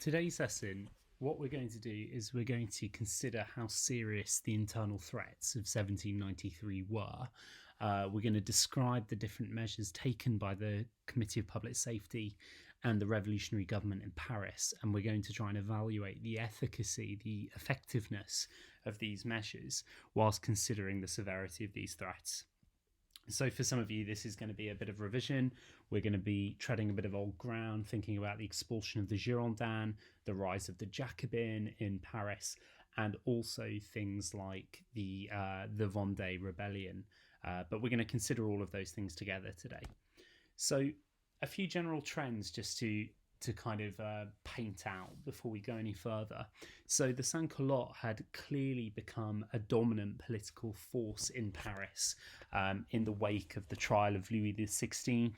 today's lesson, what we're going to do is we're going to consider how serious the internal threats of 1793 were. We're going to describe the different measures taken by the Committee of Public Safety and the revolutionary government in Paris, and we're going to try and evaluate the efficacy, the effectiveness of these measures whilst considering the severity of these threats. So for some of you, this is going to be a bit of revision. We're going to be treading a bit of old ground, thinking about the expulsion of the Girondins, the rise of the Jacobins in Paris, and also things like the Vendée rebellion. But we're going to consider all of those things together today. So a few general trends just to kind of paint out before we go any further. So the sans-culottes had clearly become a dominant political force in Paris in the wake of the trial of Louis XVI,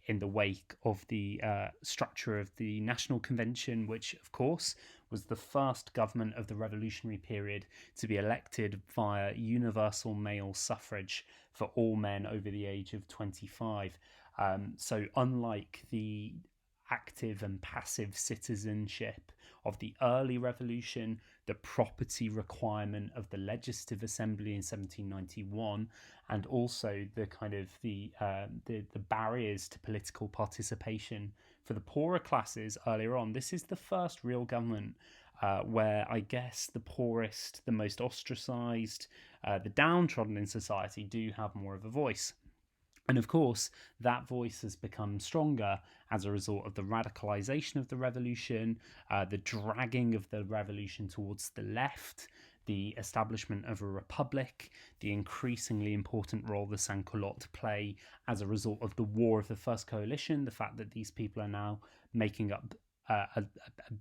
in the wake of the structure of the National Convention, which of course was the first government of the revolutionary period to be elected via universal male suffrage for all men over the age of 25. So unlike the active and passive citizenship of the early revolution, the property requirement of the Legislative Assembly in 1791, and also the kind of the barriers to political participation for the poorer classes earlier on. This is the first real government where I guess the poorest, the most ostracized, the downtrodden in society do have more of a voice. And of course, that voice has become stronger as a result of the radicalization of the revolution, the dragging of the revolution towards the left, the establishment of a republic, the increasingly important role the sans-culottes play as a result of the War of the First Coalition, the fact that these people are now making up a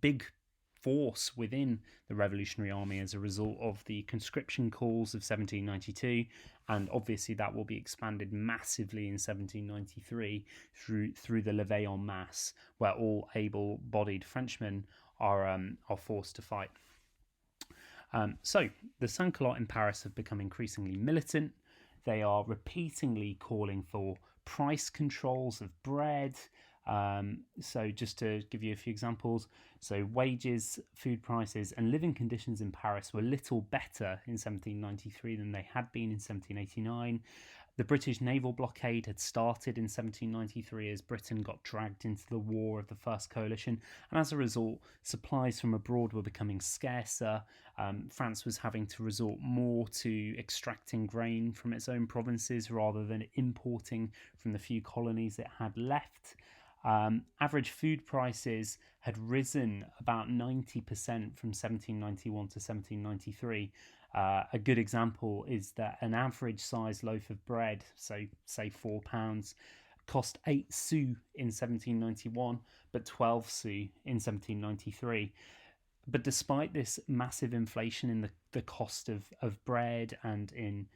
big force within the Revolutionary Army as a result of the conscription calls of 1792, and obviously that will be expanded massively in 1793 through the Levée en masse, where all able-bodied Frenchmen are forced to fight. So the sans-culottes in Paris have become increasingly militant. They are repeatedly calling for price controls of bread. So just to give you a few examples, so wages, food prices and living conditions in Paris were little better in 1793 than they had been in 1789. The British naval blockade had started in 1793 as Britain got dragged into the War of the First Coalition, and as a result, supplies from abroad were becoming scarcer. France was having to resort more to extracting grain from its own provinces rather than importing from the few colonies it had left. Average food prices had risen about 90% from 1791 to 1793. A good example is that an average size loaf of bread, so say £4, cost 8 sous in 1791, but 12 sous in 1793. But despite this massive inflation in the cost of bread and in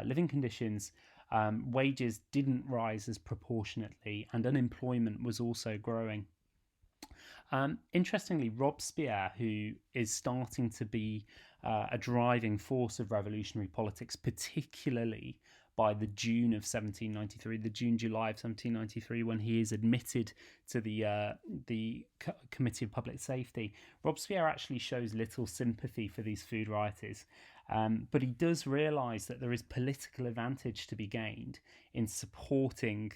living conditions, wages didn't rise as proportionately, and unemployment was also growing. Interestingly, Robespierre, who is starting to be a driving force of revolutionary politics, particularly by the June of 1793, the June-July of 1793, when he is admitted to the Committee of Public Safety, Robespierre actually shows little sympathy for these food rioters. But he does realise that there is political advantage to be gained in supporting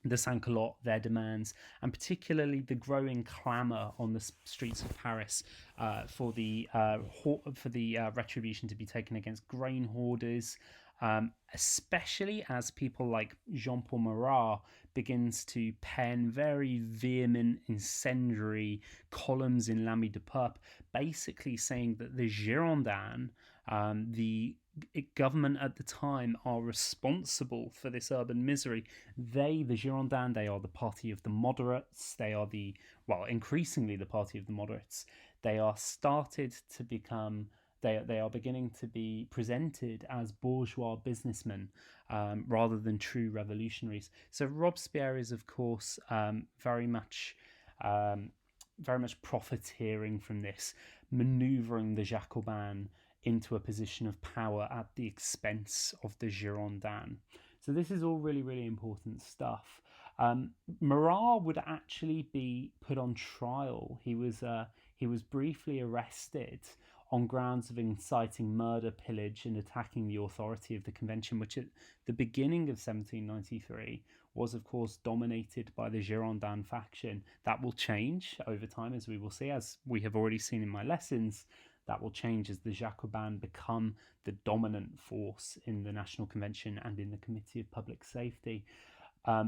the sans-culottes, their demands, and particularly the growing clamour on the streets of Paris for the retribution to be taken against grain hoarders, especially as people like Jean-Paul Marat begins to pen very vehement, incendiary columns in L'Ami du Peuple, basically saying that the Girondins, the government at the time, are responsible for this urban misery. The Girondins, they are the party of the moderates. They are increasingly the party of the moderates. They are beginning to be presented as bourgeois businessmen rather than true revolutionaries. So Robespierre is, of course, very much profiteering from this, manoeuvring the Jacobins into a position of power at the expense of the Girondins. So this is all really, really important stuff. Marat would actually be put on trial. He was he was briefly arrested on grounds of inciting murder, pillage, and attacking the authority of the convention, which at the beginning of 1793 was, of course, dominated by the Girondin faction. That will change over time, as we will see, as we have already seen in my lessons. That will change as the Jacobins become the dominant force in the National Convention and in the Committee of Public Safety.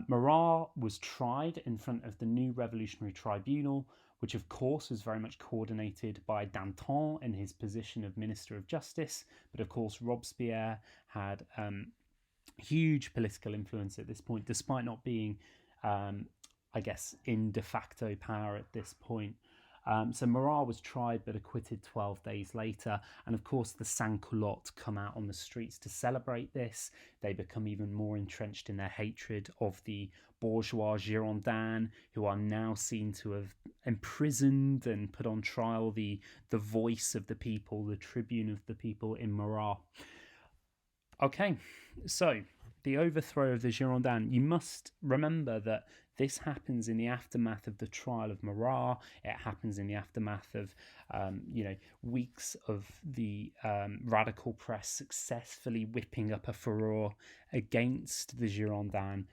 Marat was tried in front of the new Revolutionary Tribunal, which of course was very much coordinated by Danton in his position of Minister of Justice, but of course Robespierre had huge political influence at this point, despite not being, in de facto power at this point. So Marat was tried but acquitted 12 days later. And of course, the sans-culottes come out on the streets to celebrate this. They become even more entrenched in their hatred of the bourgeois Girondins, who are now seen to have imprisoned and put on trial the voice of the people, the tribune of the people in Marat. Okay, so the overthrow of the Girondins. You must remember that this happens in the aftermath of the trial of Marat. It happens in the aftermath of, weeks of the radical press successfully whipping up a furore against the Girondins,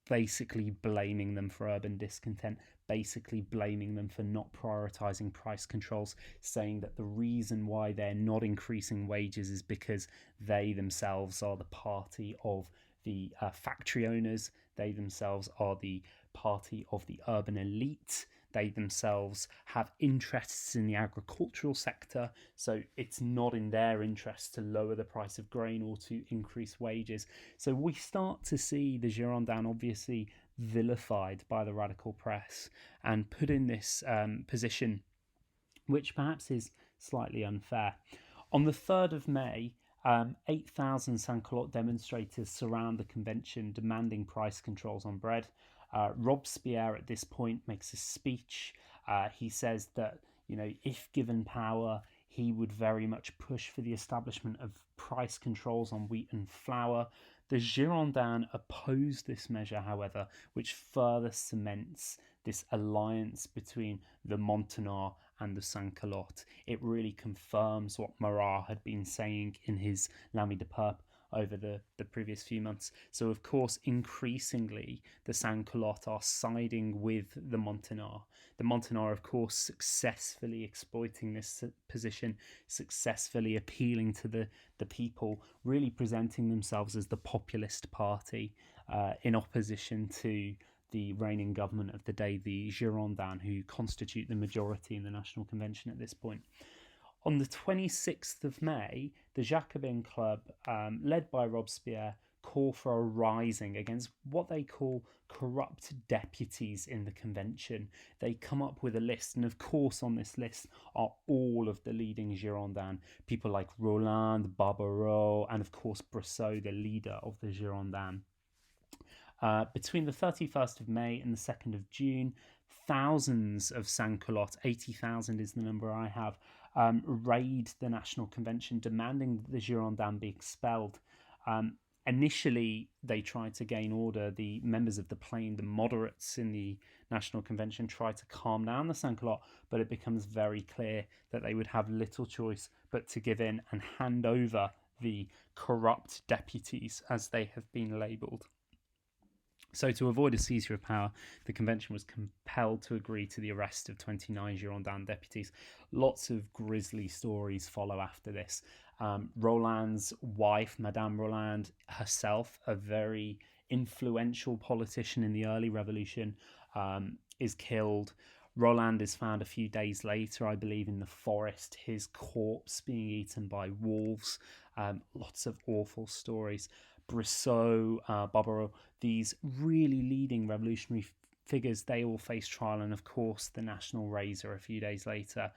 basically blaming them for urban discontent, basically blaming them for not prioritising price controls, saying that the reason why they're not increasing wages is because they themselves are the party of the factory owners, they themselves are the party of the urban elite, they themselves have interests in the agricultural sector, so it's not in their interest to lower the price of grain or to increase wages. So we start to see the Girondins obviously vilified by the radical press and put in this position, which perhaps is slightly unfair. On the 3rd of May, 8,000 sans-culottes demonstrators surround the convention demanding price controls on bread. Robespierre at this point makes a speech. He says that, if given power, he would very much push for the establishment of price controls on wheat and flour. The Girondins oppose this measure, however, which further cements this alliance between the Montagnards and the sans-culottes. It really confirms what Marat had been saying in his L'Ami de Peuple over the previous few months. So, of course, increasingly, the sans-culottes are siding with the Montagnards. The Montagnards, of course, successfully exploiting this position, successfully appealing to the people, really presenting themselves as the populist party in opposition to the reigning government of the day, the Girondins, who constitute the majority in the National Convention at this point. On the 26th of May, the Jacobin Club, led by Robespierre, call for a rising against what they call corrupt deputies in the convention. They come up with a list, and of course on this list are all of the leading Girondins, people like Roland, Barbaroux, and of course Brissot, the leader of the Girondins. Between the 31st of May and the 2nd of June, thousands of sans-culottes, 80,000 is the number I have, raid the National Convention, demanding that the Girondins be expelled. Initially, they tried to gain order. The members of the Plain, the moderates in the National Convention, tried to calm down the sans-culottes, but it becomes very clear that they would have little choice but to give in and hand over the corrupt deputies, as they have been labelled. So to avoid a seizure of power, the convention was compelled to agree to the arrest of 29 Girondin deputies. Lots of grisly stories follow after this. Roland's wife, Madame Roland, herself, a very influential politician in the early revolution, is killed. Roland is found a few days later, I believe, in the forest, his corpse being eaten by wolves. Lots of awful stories. Brissot, Barbaroux, these really leading revolutionary figures, they all face trial, and of course the National Razor a few days later.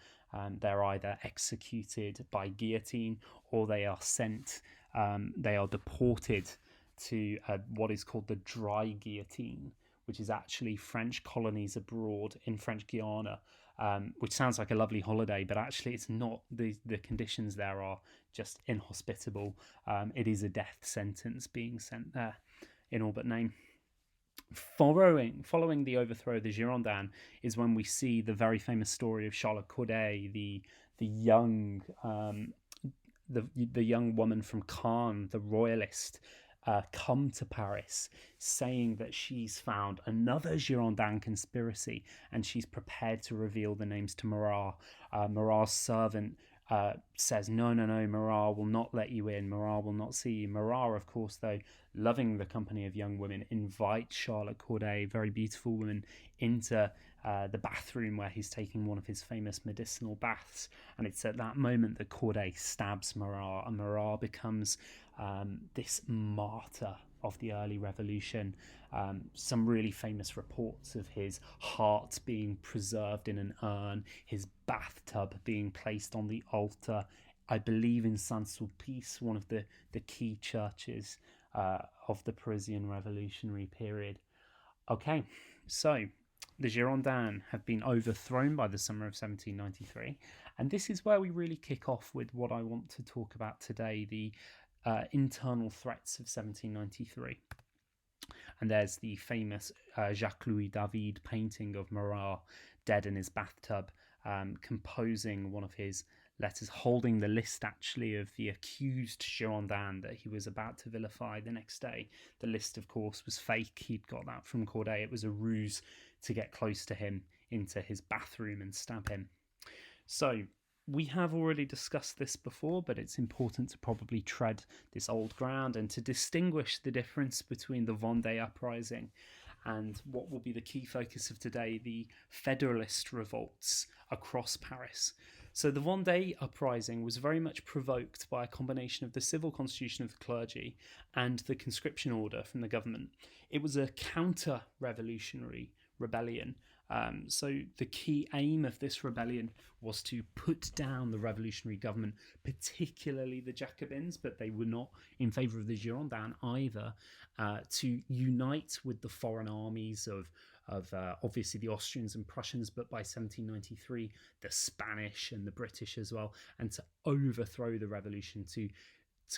They're either executed by guillotine or they are sent, they are deported to what is called the dry guillotine, which is actually French colonies abroad in French Guiana, which sounds like a lovely holiday, but actually it's not. The conditions there are just inhospitable. It is a death sentence being sent there in all but name. Following the overthrow of the Girondins is when we see the very famous story of Charlotte Corday, the young the young woman from Caen, the royalist, come to Paris saying that she's found another Girondin conspiracy and she's prepared to reveal the names to Marat. Marat's servant says, no, Marat will not let you in. Marat will not see you. Marat, of course, though, loving the company of young women, invites Charlotte Corday, a very beautiful woman, into the bathroom where he's taking one of his famous medicinal baths. And it's at that moment that Corday stabs Marat, and Marat becomes this martyr of the early revolution. Some really famous reports of his heart being preserved in an urn, his bathtub being placed on the altar, I believe in Saint-Sulpice, one of the key churches of the Parisian revolutionary period. Okay, so the Girondins have been overthrown by the summer of 1793, and this is where we really kick off with what I want to talk about today, the internal threats of 1793. And there's the famous Jacques-Louis David painting of Marat dead in his bathtub, composing one of his letters, holding the list actually of the accused Girondin that he was about to vilify the next day. The list, of course, was fake. He'd got that from Corday. It was a ruse to get close to him into his bathroom and stab him. So we have already discussed this before, but it's important to probably tread this old ground and to distinguish the difference between the Vendée uprising and what will be the key focus of today, the Federalist Revolts across Paris. So the Vendée uprising was very much provoked by a combination of the civil constitution of the clergy and the conscription order from the government. It was a counter-revolutionary rebellion. So the key aim of this rebellion was to put down the revolutionary government, particularly the Jacobins, but they were not in favour of the Girondins either, to unite with the foreign armies of obviously the Austrians and Prussians, but by 1793 the Spanish and the British as well, and to overthrow the revolution, to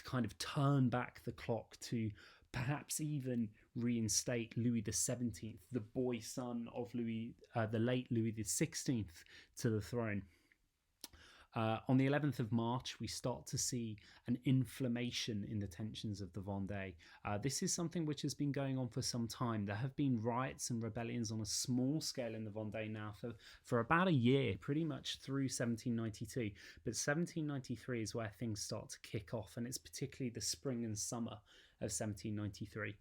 kind of turn back the clock, to perhaps even reinstate Louis XVII, the boy son of the late Louis XVI, to the throne. On the 11th of March, we start to see an inflammation in the tensions of the Vendée. This is something which has been going on for some time. There have been riots and rebellions on a small scale in the Vendée now for about a year, pretty much through 1792. But 1793 is where things start to kick off, and it's particularly the spring and summer of 1793.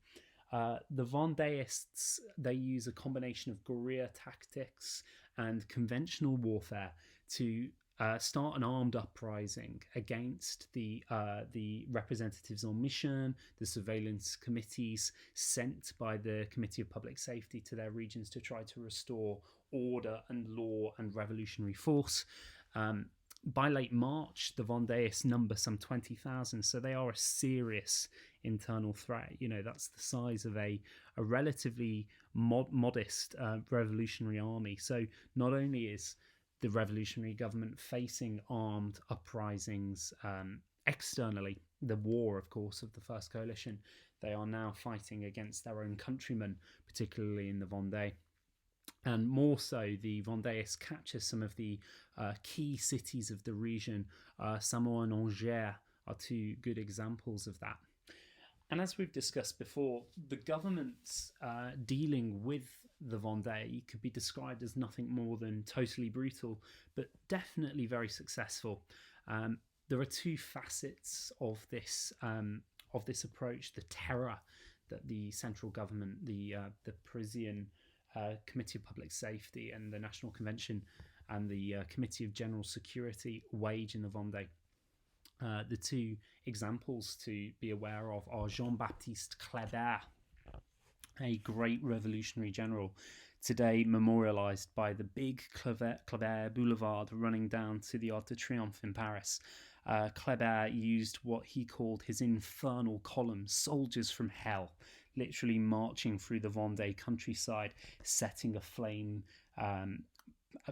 The Vendéists, they use a combination of guerrilla tactics and conventional warfare to start an armed uprising against the representatives on mission, the surveillance committees sent by the Committee of Public Safety to their regions to try to restore order and law and revolutionary force. By late March, the Vendéists number some 20,000, so they are a serious internal threat. You know, that's the size of a relatively modest revolutionary army. So not only is the revolutionary government facing armed uprisings externally, the war, of course, of the First Coalition, they are now fighting against their own countrymen, particularly in the Vendée. And more so, the Vendéists capture some of the key cities of the region. Saumur and Angers are two good examples of that. And as we've discussed before, the government's dealing with the Vendée could be described as nothing more than totally brutal, but definitely very successful. There are two facets of this approach: the terror that the central government, the Parisian Committee of Public Safety and the National Convention and the Committee of General Security wage in the Vendée. The two examples to be aware of are Jean-Baptiste Kléber, a great revolutionary general, today memorialized by the big Kléber Boulevard running down to the Arc de Triomphe in Paris. Kléber used what he called his infernal columns, soldiers from hell, literally marching through the Vendée countryside, setting aflame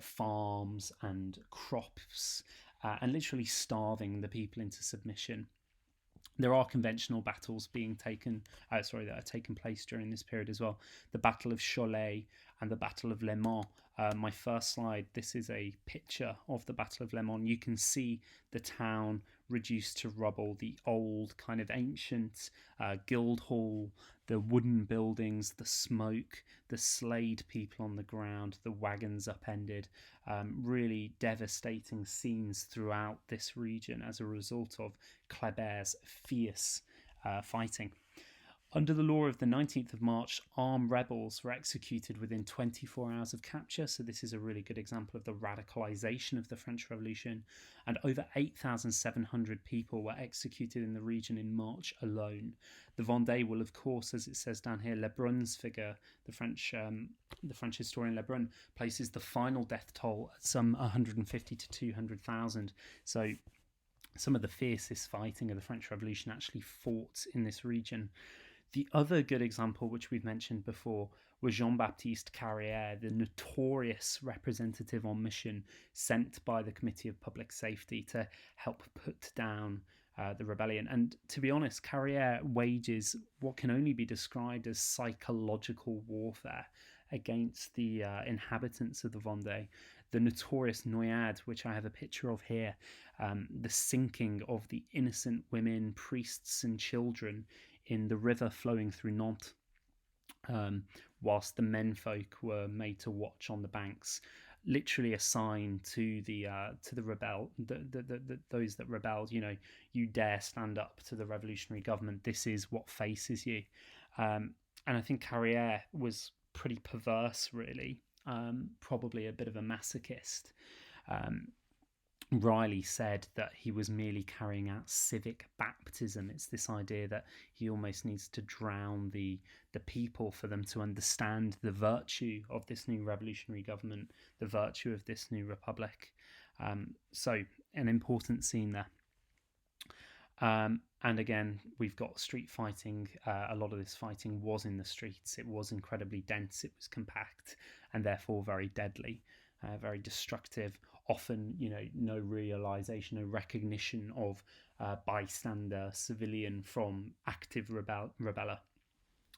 farms and crops, and literally starving the people into submission. There are conventional battles being taken, that are taking place during this period as well. The Battle of Cholet and the Battle of Le Mans. My first slide, this is a picture of the Battle of Le Mans. You can see the town reduced to rubble, the old kind of ancient guild hall, the wooden buildings, the smoke, the slayed people on the ground, the wagons upended. Really devastating scenes throughout this region as a result of Kleber's fierce fighting. Under the law of the 19th of March, armed rebels were executed within 24 hours of capture. So this is a really good example of the radicalization of the French Revolution. And over 8,700 people were executed in the region in March alone. The Vendée will, of course, as it says down here, Lebrun's figure, the French historian Lebrun, places the final death toll at some 150 to 200,000. So some of the fiercest fighting of the French Revolution actually fought in this region. The other good example, which we've mentioned before, was Jean-Baptiste Carrière, the notorious representative on mission sent by the Committee of Public Safety to help put down the rebellion. And to be honest, Carrière wages what can only be described as psychological warfare against the inhabitants of the Vendée. The notorious noyade, which I have a picture of here, the sinking of the innocent women, priests and children in the river flowing through Nantes, whilst the menfolk were made to watch on the banks, literally a sign to the those that rebelled. You dare stand up to the revolutionary government. This is what faces you. And I think Carrière was pretty perverse, really. Probably a bit of a masochist. Riley said that he was merely carrying out civic baptism. It's this idea that he almost needs to drown the people for them to understand the virtue of this new revolutionary government, the virtue of this new republic. So an important scene there. And again, we've got street fighting. A lot of this fighting was in the streets. It was incredibly dense. It was compact and therefore very deadly, very destructive. Often, no realization, no recognition of bystander civilian from active rebeller.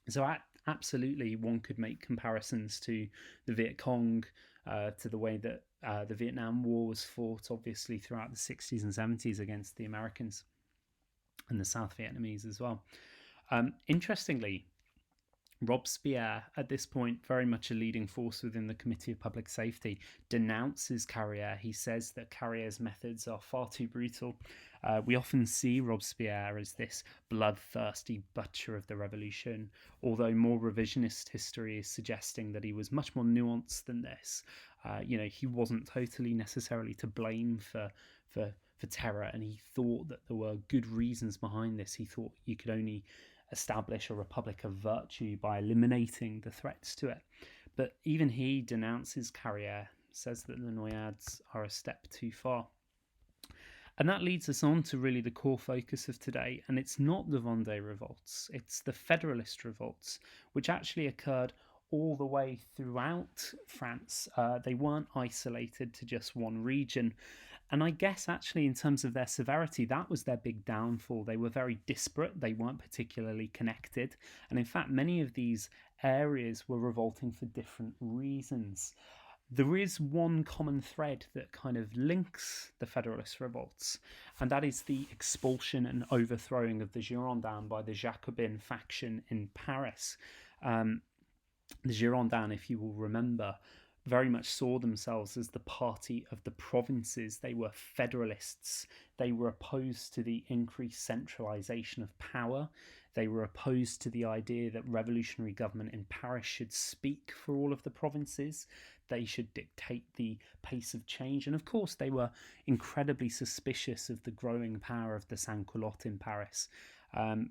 So absolutely, one could make comparisons to the Viet Cong, to the way that the Vietnam War was fought, obviously, throughout the 60s and 70s against the Americans and the South Vietnamese as well. Interestingly, Robespierre, at this point, very much a leading force within the Committee of Public Safety, denounces Carrière. He says that Carrière's methods are far too brutal. We often see Robespierre as this bloodthirsty butcher of the revolution, although more revisionist history is suggesting that he was much more nuanced than this. He wasn't totally necessarily to blame for terror, and he thought that there were good reasons behind this. He thought you could only establish a republic of virtue by eliminating the threats to it. But even he denounces Carrière, says that the noyades are a step too far. And that leads us on to really the core focus of today, and it's not the Vendée revolts, it's the Federalist revolts, which actually occurred all the way throughout France. They weren't isolated to just one region. And I guess actually in terms of their severity, that was their big downfall. They were very disparate. They weren't particularly connected. And in fact, many of these areas were revolting for different reasons. There is one common thread that kind of links the Federalist revolts, and that is the expulsion and overthrowing of the Girondins by the Jacobin faction in Paris. The Girondins, if you will remember, very much saw themselves as the party of the provinces. They were federalists. They were opposed to the increased centralization of power. They were opposed to the idea that revolutionary government in Paris should speak for all of the provinces. They should dictate the pace of change. And of course, they were incredibly suspicious of the growing power of the sans-culottes in Paris,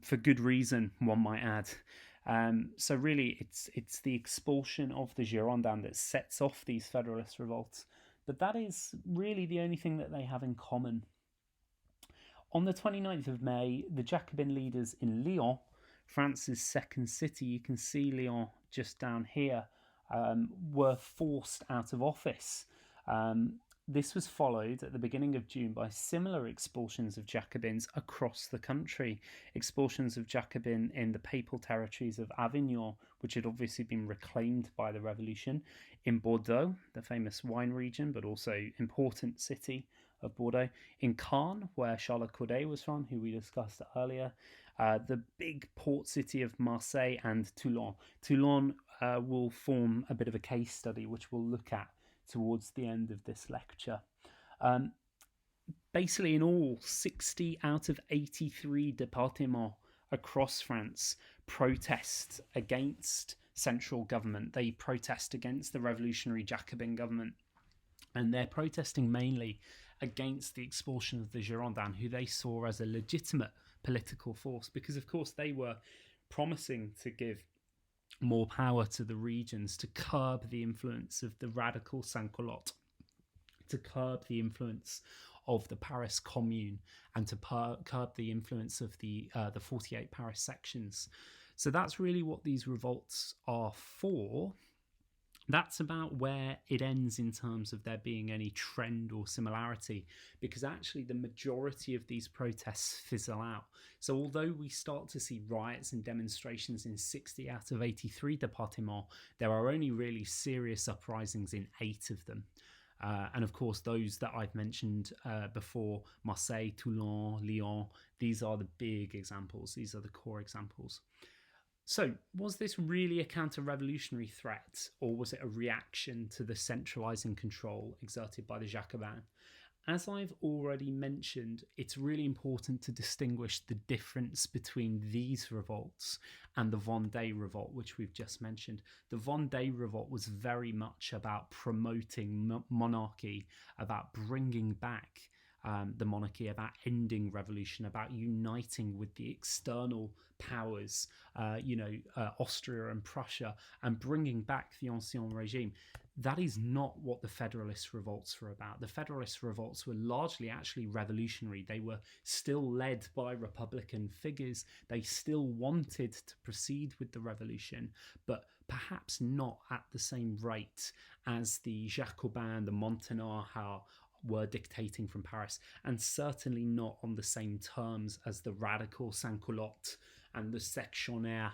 for good reason, one might add. So really, it's the expulsion of the Girondins that sets off these Federalist revolts. But that is really the only thing that they have in common. On the 29th of May, the Jacobin leaders in Lyon, France's second city, you can see Lyon just down here, were forced out of office. This was followed at the beginning of June by similar expulsions of Jacobins across the country. Expulsions of Jacobins in the papal territories of Avignon, which had obviously been reclaimed by the revolution, in Bordeaux, the famous wine region, but also important city of Bordeaux, in Caen, where Charles Corday was from, who we discussed earlier, the big port city of Marseille, and Toulon. Toulon will form a bit of a case study, which we'll look at towards the end of this lecture. Basically, in all, 60 out of 83 départements across France protest against central government. They protest against the revolutionary Jacobin government. And they're protesting mainly against the expulsion of the Girondins, who they saw as a legitimate political force, because, of course, they were promising to give more power to the regions, to curb the influence of the radical sans-culottes, to curb the influence of the Paris Commune, and to curb the influence of the 48 Paris sections. So that's really what these revolts are for. That's about where it ends in terms of there being any trend or similarity, because actually the majority of these protests fizzle out. So although we start to see riots and demonstrations in 60 out of 83 départements, there are only really serious uprisings in 8 of them. And of course, those that I've mentioned before, Marseille, Toulon, Lyon, these are the big examples. These are the core examples. So, was this really a counter-revolutionary threat, or was it a reaction to the centralising control exerted by the Jacobins? As I've already mentioned, it's really important to distinguish the difference between these revolts and the Vendée Revolt, which we've just mentioned. The Vendée Revolt was very much about promoting monarchy, about bringing back the monarchy, about ending revolution, about uniting with the external powers, Austria and Prussia, and bringing back the Ancien Regime. That is not what the Federalist Revolts were about. The Federalist Revolts were largely actually revolutionary. They were still led by Republican figures. They still wanted to proceed with the revolution, but perhaps not at the same rate as the Jacobins, the Montagnards were dictating from Paris, and certainly not on the same terms as the radical sans-culottes and the sectionnaires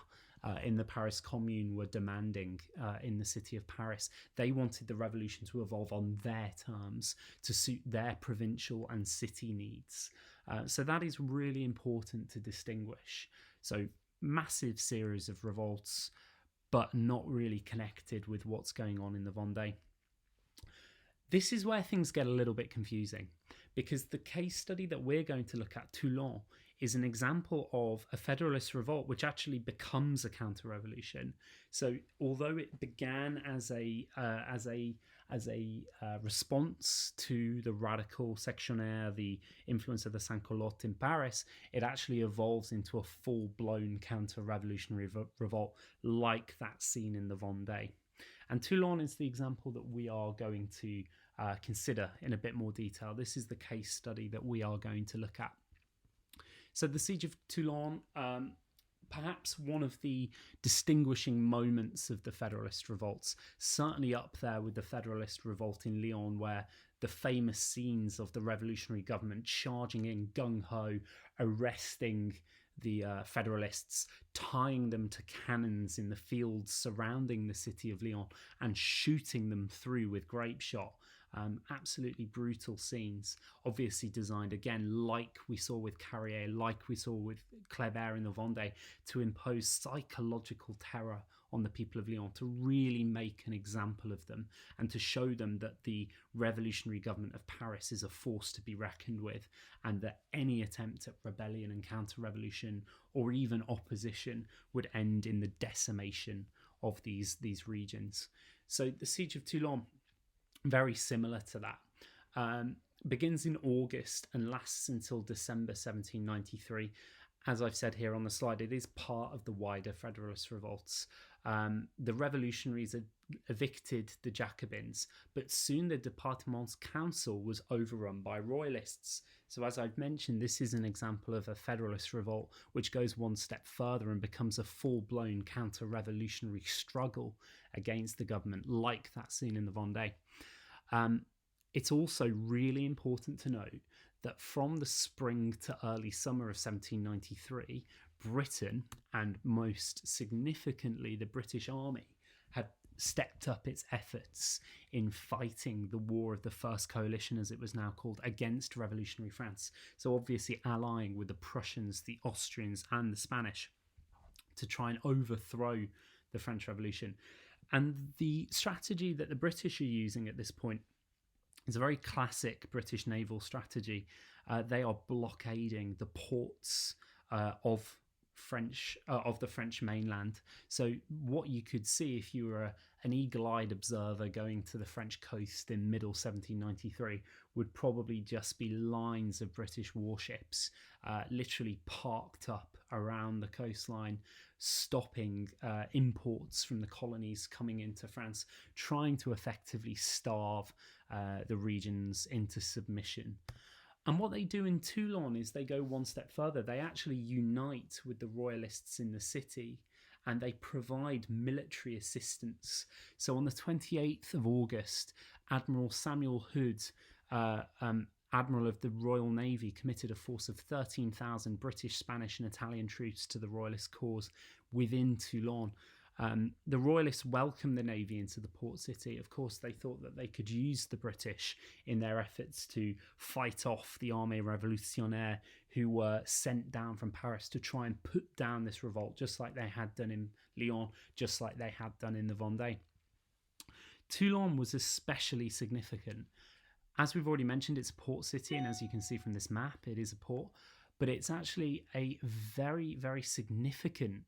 in the Paris Commune were demanding in the city of Paris. They wanted the revolution to evolve on their terms, to suit their provincial and city needs. So that is really important to distinguish. So massive series of revolts, but not really connected with what's going on in the Vendée. This is where things get a little bit confusing, because the case study that we're going to look at, Toulon, is an example of a Federalist revolt which actually becomes a counter-revolution. So although it began as a response to the radical sectionnaire, the influence of the sans-culottes in Paris, it actually evolves into a full-blown counter-revolutionary revolt like that seen in the Vendée. And Toulon is the example that we are going to consider in a bit more detail. This is the case study that we are going to look at. So the Siege of Toulon, perhaps one of the distinguishing moments of the Federalist Revolts, certainly up there with the Federalist Revolt in Lyon, where the famous scenes of the revolutionary government charging in gung-ho, arresting the Federalists, tying them to cannons in the fields surrounding the city of Lyon and shooting them through with grape shot. Absolutely brutal scenes, obviously designed again, like we saw with Carrier, like we saw with Kléber in the Vendée, to impose psychological terror on the people of Lyon, to really make an example of them and to show them that the revolutionary government of Paris is a force to be reckoned with, and that any attempt at rebellion and counter-revolution or even opposition would end in the decimation of these regions. So the Siege of Toulon, very similar to that, begins in August and lasts until December 1793. As I've said here on the slide, it is part of the wider Federalist Revolts. The revolutionaries evicted the Jacobins, but soon the Departement's council was overrun by royalists. So as I've mentioned, this is an example of a Federalist Revolt which goes one step further and becomes a full-blown counter-revolutionary struggle against the government, like that seen in the Vendée. It's also really important to note that from the spring to early summer of 1793, Britain, and most significantly the British Army, had stepped up its efforts in fighting the War of the First Coalition, as it was now called, against revolutionary France. So obviously allying with the Prussians, the Austrians, and the Spanish to try and overthrow the French Revolution. And the strategy that the British are using at this point is a very classic British naval strategy. They are blockading the ports of the French mainland. So what you could see if you were an eagle-eyed observer going to the French coast in middle 1793 would probably just be lines of British warships literally parked up around the coastline, stopping imports from the colonies coming into France, trying to effectively starve the regions into submission. And what they do in Toulon is they go one step further. They actually unite with the royalists in the city and they provide military assistance. So on the 28th of August, Admiral Samuel Hood, Admiral of the Royal Navy, committed a force of 13,000 British, Spanish and Italian troops to the royalist cause within Toulon. The royalists welcomed the navy into the port city. Of course, they thought that they could use the British in their efforts to fight off the Armée Révolutionnaire, who were sent down from Paris to try and put down this revolt, just like they had done in Lyon, just like they had done in the Vendée. Toulon was especially significant. As we've already mentioned, it's a port city, and as you can see from this map, it is a port, but it's actually a very, very significant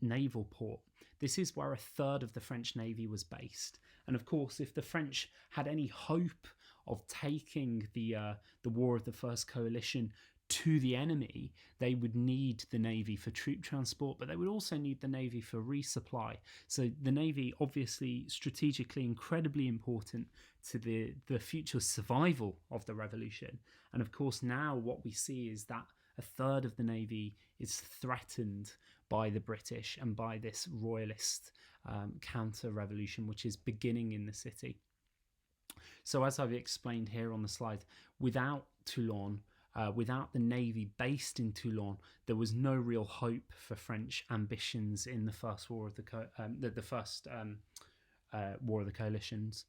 naval port. This is where a third of the French Navy was based. And of course, if the French had any hope of taking the War of the First Coalition to the enemy, they would need the Navy for troop transport, but they would also need the Navy for resupply. So the Navy, obviously strategically incredibly important to the future survival of the revolution. And of course, now what we see is that a third of the Navy is threatened by the British and by this royalist counter-revolution, which is beginning in the city. So as I've explained here on the slide, without Toulon, without the Navy based in Toulon, there was no real hope for French ambitions in the first War of War of the Coalitions.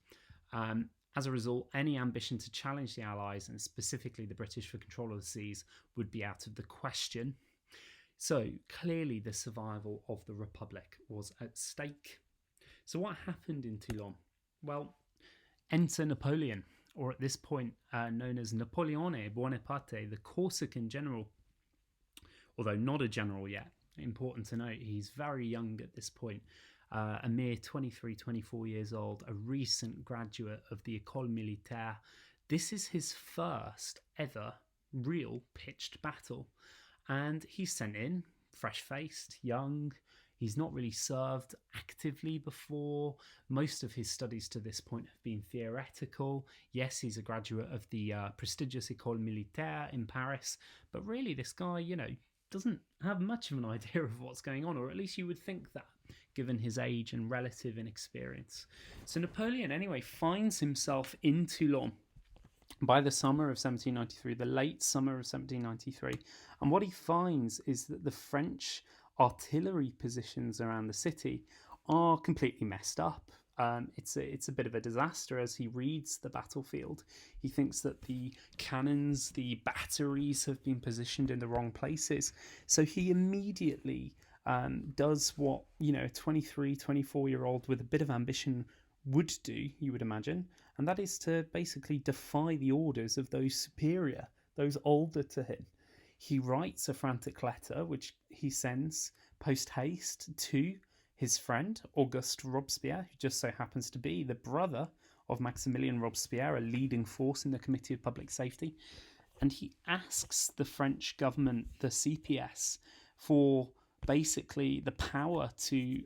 As a result, any ambition to challenge the Allies, and specifically the British for control of the seas, would be out of the question. So clearly the survival of the Republic was at stake. So what happened in Toulon? Well, enter Napoleon, or at this point known as Napoleone Bonaparte, the Corsican general, although not a general yet. Important to note, he's very young at this point. A mere 23, 24 years old, a recent graduate of the École Militaire. This is his first ever real pitched battle. And he's sent in, fresh-faced, young. He's not really served actively before. Most of his studies to this point have been theoretical. Yes, he's a graduate of the prestigious École Militaire in Paris. But really, this guy, doesn't have much of an idea of what's going on, or at least you would think that, given his age and relative inexperience. So Napoleon, anyway, finds himself in Toulon by the summer of 1793, the late summer of 1793. And what he finds is that the French artillery positions around the city are completely messed up. It's a bit of a disaster. As he reads the battlefield, he thinks that the cannons, the batteries have been positioned in the wrong places. So he immediately does what, a 23, 24-year-old with a bit of ambition would do, you would imagine, and that is to basically defy the orders of those superior, those older to him. He writes a frantic letter, which he sends post-haste to his friend, Auguste Robespierre, who just so happens to be the brother of Maximilien Robespierre, a leading force in the Committee of Public Safety. And he asks the French government, the CPS, for basically the power to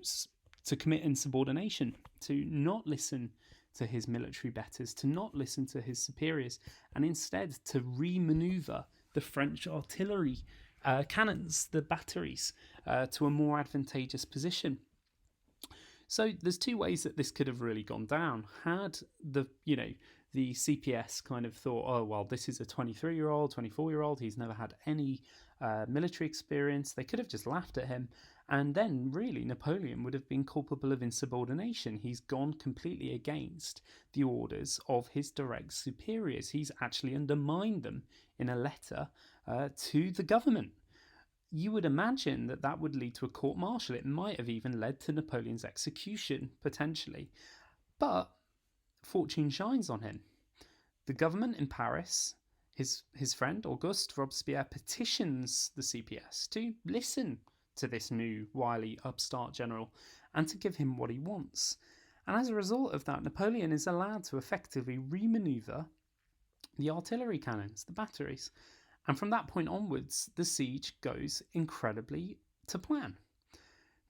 commit insubordination, to not listen to his military betters, to not listen to his superiors, and instead to re-maneuver the French artillery cannons, the batteries, to a more advantageous position. So there's two ways that this could have really gone down. Had the the CPS kind of thought, oh, well, this is a 23-year-old, 24-year-old, he's never had any military experience. They could have just laughed at him. And then, really, Napoleon would have been culpable of insubordination. He's gone completely against the orders of his direct superiors. He's actually undermined them in a letter to the government. You would imagine that that would lead to a court-martial. It might have even led to Napoleon's execution, potentially. But fortune shines on him. The government in Paris, his friend Auguste Robespierre, petitions the CPS to listen to this new wily upstart general and to give him what he wants. And as a result of that, Napoleon is allowed to effectively remaneuver the artillery cannons, the batteries. And from that point onwards, the siege goes incredibly to plan.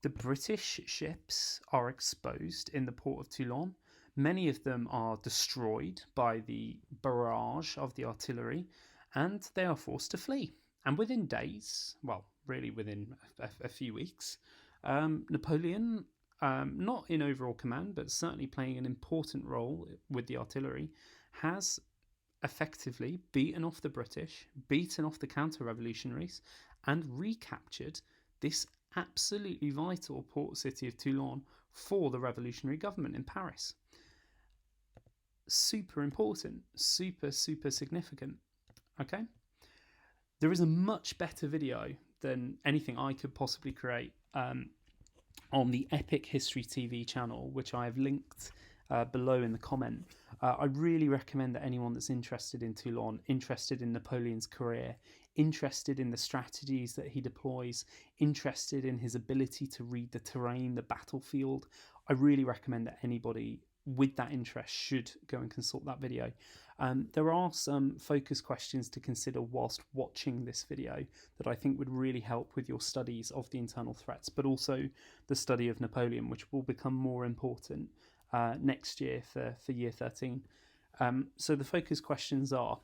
The British ships are exposed in the port of Toulon. Many of them are destroyed by the barrage of the artillery, and they are forced to flee. And within days, well, really within a few weeks, Napoleon, not in overall command, but certainly playing an important role with the artillery, has effectively beaten off the British, beaten off the counter-revolutionaries, and recaptured this absolutely vital port city of Toulon for the revolutionary government in Paris. Super important, super significant. Okay? There is a much better video than anything I could possibly create on the Epic History TV channel, which I have linked below in the comment. I really recommend that anyone that's interested in Toulon, interested in Napoleon's career, interested in the strategies that he deploys, interested in his ability to read the terrain, the battlefield, I really recommend that anybody with that interest should go and consult that video. There are some focus questions to consider whilst watching this video that I think would really help with your studies of the internal threats, but also the study of Napoleon, which will become more important next year for year 13. So the focus questions are: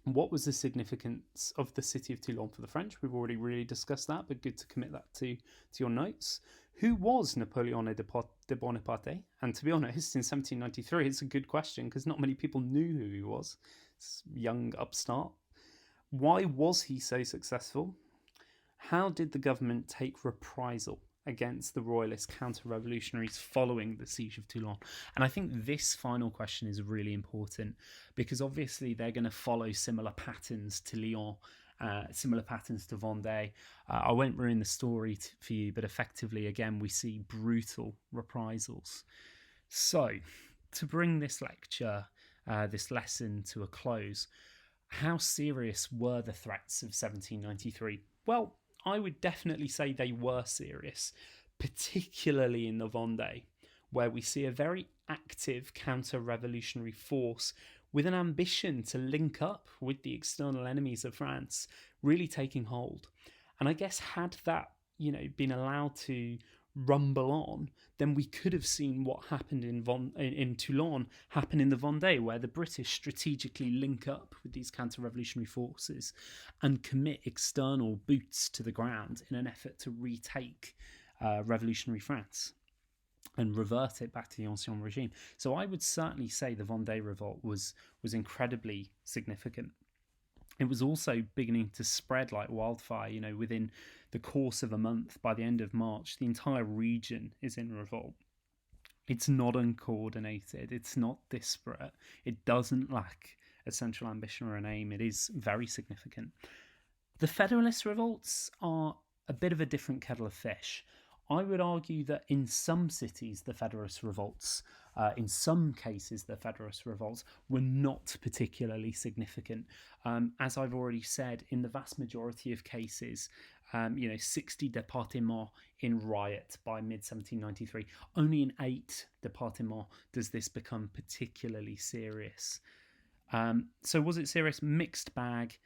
what was the significance of the city of Toulon for the French? We've already really discussed that, but good to commit that to your notes. Who was Napoleon de Bonaparte? And to be honest, in 1793, it's a good question because not many people knew who he was. It's young upstart. Why was he so successful? How did the government take reprisal against the royalist counter-revolutionaries following the siege of Toulon? And I think this final question is really important because obviously they're going to follow similar patterns to Lyon, similar patterns to Vendée. I won't ruin the story for you, but effectively, again, we see brutal reprisals. So, to bring this lecture, this lesson to a close, how serious were the threats of 1793? Well, I would definitely say they were serious, particularly in the Vendée, where we see a very active counter-revolutionary force with an ambition to link up with the external enemies of France, really taking hold. And I guess had that, been allowed to rumble on, then we could have seen what happened in Toulon happen in the Vendée, where the British strategically link up with these counter-revolutionary forces and commit external boots to the ground in an effort to retake revolutionary France and revert it back to the Ancien regime. So I would certainly say the Vendée revolt was incredibly significant. It was also beginning to spread like wildfire. Within the course of a month, by the end of March, the entire region is in revolt. It's not uncoordinated. It's not disparate. It doesn't lack a central ambition or an aim. It is very significant. The Federalist Revolts are a bit of a different kettle of fish. I would argue that in some cities, the Federalist Revolts, in some cases, the Federalist Revolts were not particularly significant. As I've already said, in the vast majority of cases, 60 départements in riot by mid-1793. Only in 8 départements does this become particularly serious. So was it serious? Mixed bag.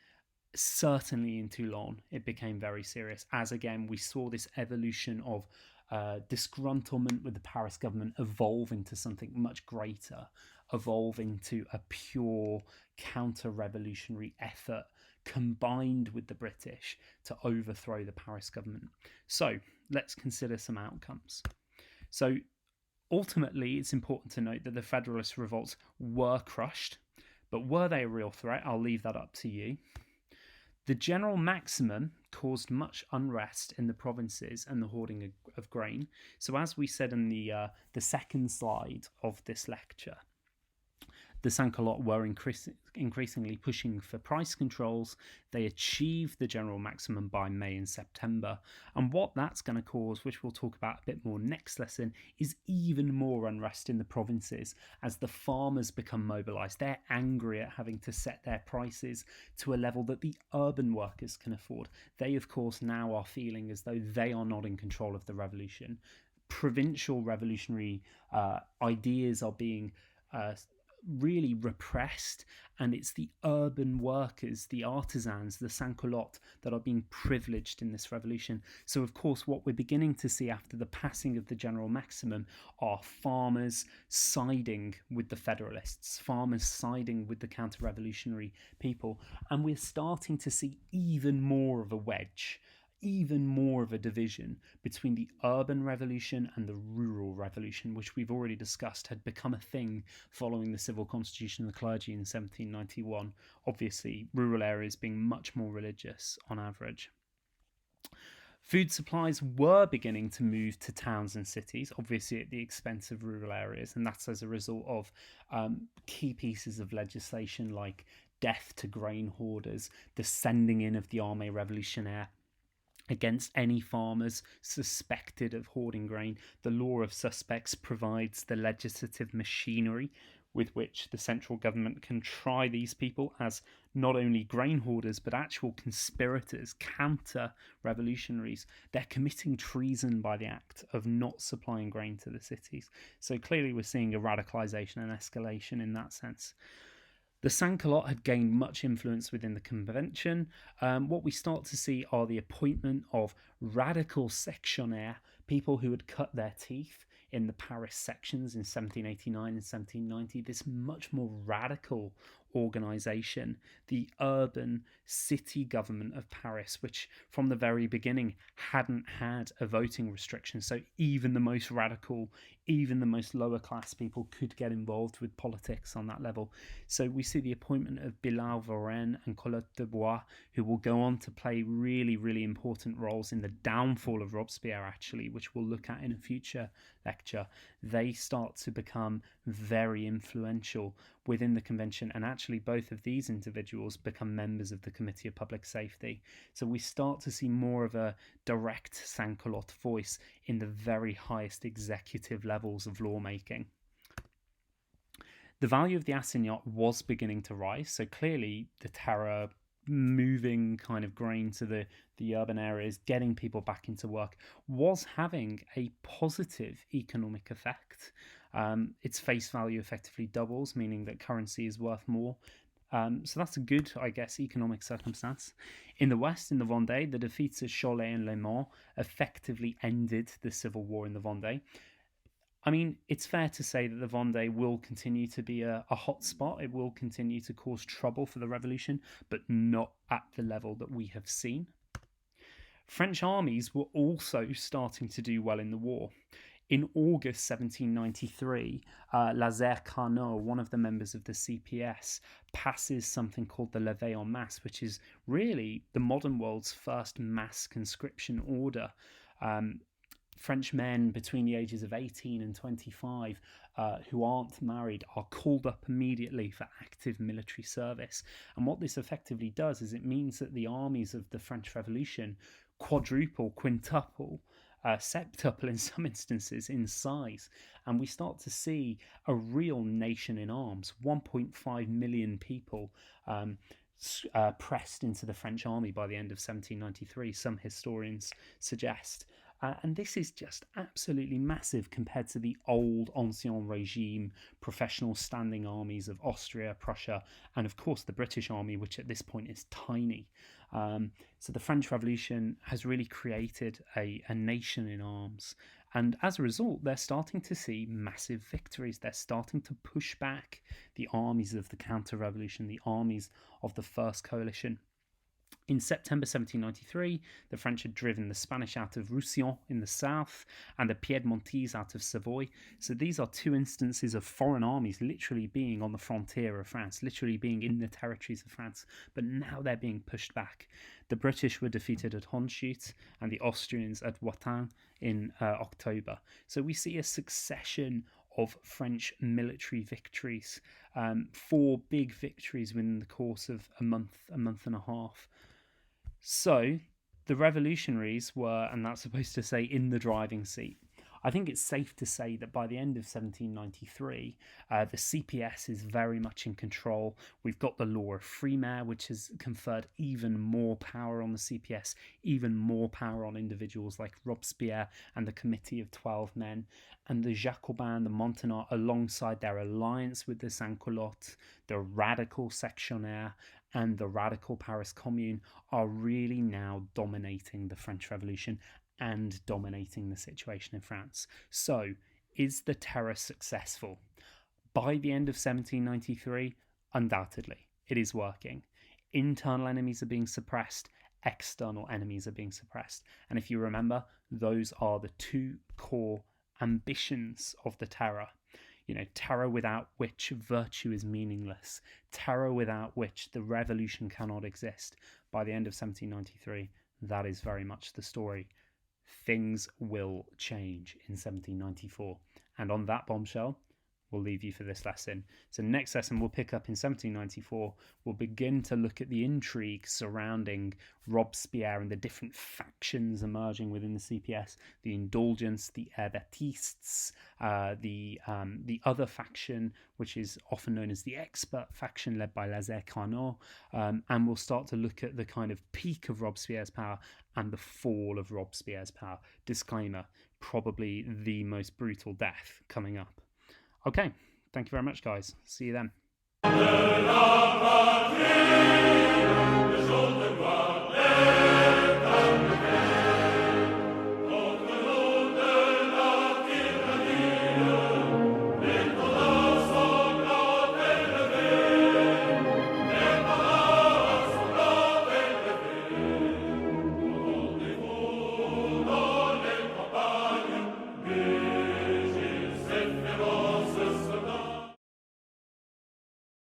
Certainly in Toulon, it became very serious, as again we saw this evolution of disgruntlement with the Paris government evolve into something much greater, evolve into a pure counter-revolutionary effort combined with the British to overthrow the Paris government. So let's consider some outcomes. So Ultimately, it's important to note that the Federalist Revolts were crushed, but were they a real threat? I'll leave that up to you. The general maximum caused much unrest in the provinces and the hoarding of grain. So, as we said in the second slide of this lecture, the sans-culottes were increasingly pushing for price controls. They achieved the general maximum by May and September. And what that's going to cause, which we'll talk about a bit more next lesson, is even more unrest in the provinces as the farmers become mobilised. They're angry at having to set their prices to a level that the urban workers can afford. They, of course, now are feeling as though they are not in control of the revolution. Provincial revolutionary ideas are being really repressed, and it's the urban workers, the artisans, the sans-culottes that are being privileged in this revolution. So of course what we're beginning to see after the passing of the general maximum are farmers siding with the Federalists, farmers siding with the counter-revolutionary people, and we're starting to see even more of a wedge, even more of a division between the urban revolution and the rural revolution, which we've already discussed had become a thing following the civil constitution of the clergy in 1791, obviously rural areas being much more religious on average. Food supplies were beginning to move to towns and cities, obviously at the expense of rural areas, and that's as a result of key pieces of legislation like death to grain hoarders, the sending in of the armée révolutionnaire against any farmers suspected of hoarding grain. The law of suspects provides the legislative machinery with which the central government can try these people as not only grain hoarders but actual conspirators, counter-revolutionaries. They're committing treason by the act of not supplying grain to the cities. So clearly we're seeing a radicalization and escalation in that sense. The sans-culottes had gained much influence within the convention. What we start to see are the appointment of radical sectionnaires, people who had cut their teeth in the Paris sections in 1789 and 1790, this much more radical organisation, the urban city government of Paris, which from the very beginning hadn't had a voting restriction. So even the most radical, even the most lower class people could get involved with politics on that level. So we see the appointment of Billaud Varennes and Collot de Bois, who will go on to play really, really important roles in the downfall of Robespierre, actually, which we'll look at in a future lecture. They start to become very influential within the convention, and actually both of these individuals become members of the Committee of Public Safety. So we start to see more of a direct sans-culotte voice in the very highest executive levels of lawmaking. The value of the assignat was beginning to rise, so clearly the terror, moving kind of grain to the urban areas, getting people back into work, was having a positive economic effect. Its face value effectively doubles, meaning that currency is worth more. So that's a good, I guess, economic circumstance. In the West, in the Vendée, the defeats at Cholet and Le Mans effectively ended the civil war in the Vendée. I mean, it's fair to say that the Vendée will continue to be a hot spot. It will continue to cause trouble for the revolution, but not at the level that we have seen. French armies were also starting to do well in the war. In August 1793, Lazare Carnot, one of the members of the CPS, passes something called the Levée en masse, which is really the modern world's first mass conscription order. French men between the ages of 18 and 25 who aren't married are called up immediately for active military service. And what this effectively does is it means that the armies of the French Revolution quadruple, quintuple, septuple in some instances in size, and we start to see a real nation in arms. 1.5 million people pressed into the French army by the end of 1793, some historians suggest. And this is just absolutely massive compared to the old Ancien Regime professional standing armies of Austria, Prussia, and of course the British army, which at this point is tiny. So the French Revolution has really created a nation in arms. And as a result, they're starting to see massive victories. They're starting to push back the armies of the counter-revolution, the armies of the First Coalition. In September 1793, the French had driven the Spanish out of Roussillon in the south and the Piedmontese out of Savoy. So these are two instances of foreign armies literally being on the frontier of France, literally being in the territories of France, but now they're being pushed back. The British were defeated at Hondschoote and the Austrians at Watin in October. So we see a succession of French military victories, 4 big victories within the course of a month and a half. So the revolutionaries were, and that's supposed to say, in the driving seat. I think it's safe to say that by the end of 1793, the CPS is very much in control. We've got the law of Frimaire, which has conferred even more power on the CPS, even more power on individuals like Robespierre and the Committee of 12 Men. And the Jacobins, the Montagnards, alongside their alliance with the sans-culottes, the radical sectionnaires, and the radical Paris Commune, are really now dominating the French Revolution and dominating the situation in France. So, is the terror successful? By the end of 1793, undoubtedly, it is working. Internal enemies are being suppressed, external enemies are being suppressed. And if you remember, those are the 2 core ambitions of the terror. Terror without which virtue is meaningless. Terror without which the revolution cannot exist. By the end of 1793, that is very much the story. Things will change in 1794. And on that bombshell, we'll leave you for this lesson. So next lesson we'll pick up in 1794. We'll begin to look at the intrigue surrounding Robespierre and the different factions emerging within the CPS, the Indulgents, the Hebertists, the other faction, which is often known as the Expert faction, led by Lazare Carnot, and we'll start to look at the kind of peak of Robespierre's power and the fall of Robespierre's power. Disclaimer, probably the most brutal death coming up. Okay, thank you very much, guys. See you then.